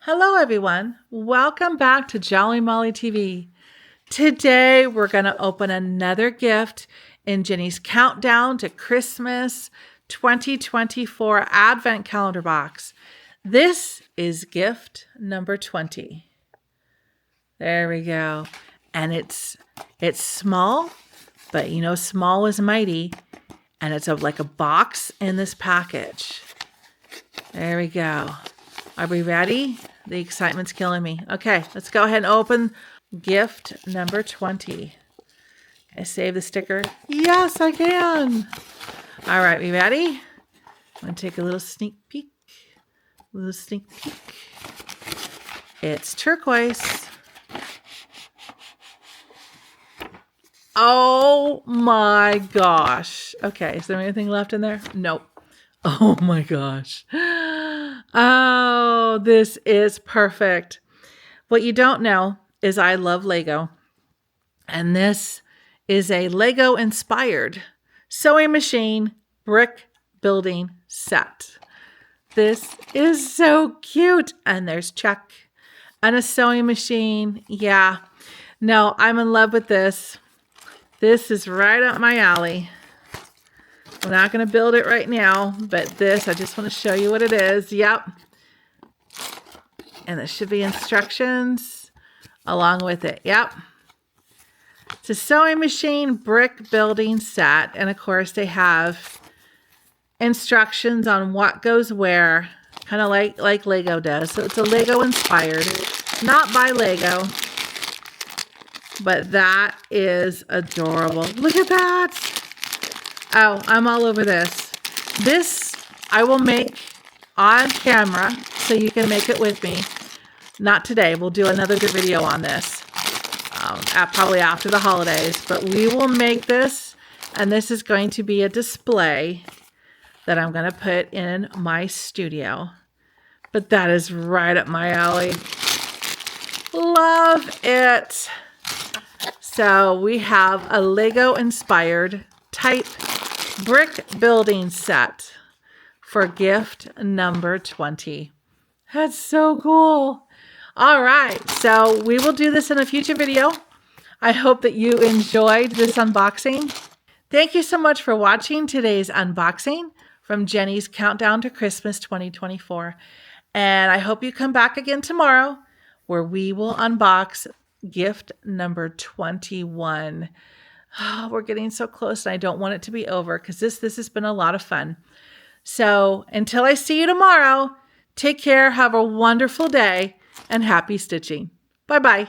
Hello everyone, welcome back to Jolly Molly TV. Today we're going to open another gift in Jenny's Countdown to Christmas 2024 Advent Calendar box. This is gift number 20. There we go. And it's small, but you know small is mighty. And it's like a box in this package. There we go. Are we ready? The excitement's killing me. Okay, let's go ahead and open gift number 20. Can I save the sticker? Yes, I can. All right, we ready? I'm going to take a little sneak peek. It's turquoise. Oh my gosh. Okay, is there anything left in there? Nope. Oh my gosh. Oh, this is perfect. What you don't know is I love Lego. And this is a Lego inspired sewing machine brick building set. This is so cute. And there's Chuck and a sewing machine. Yeah. No, I'm in love with this. This is right up my alley. We're not going to build it right now, but this, I just want to show you what it is. Yep. And there should be instructions along with it. Yep. It's a sewing machine brick building set. And of course, they have instructions on what goes where, kind of like Lego does. So it's a Lego inspired, not by Lego, but that is adorable. Look at that. Oh, I'm all over this. This I will make on camera so you can make it with me. Not today. We'll do another good video on this probably after the holidays. But we will make this, and this is going to be a display that I'm going to put in my studio. But that is right up my alley. Love it. So we have a Lego-inspired type brick building set for gift number 20. That's so cool. All right, so we will do this in a future video. I hope that you enjoyed this unboxing. Thank you so much for watching today's unboxing from Jenny's Countdown to Christmas 2024. And I hope you come back again tomorrow where we will unbox gift number 21. Oh, we're getting so close and I don't want it to be over because this has been a lot of fun. So until I see you tomorrow, take care, have a wonderful day, and happy stitching. Bye-bye.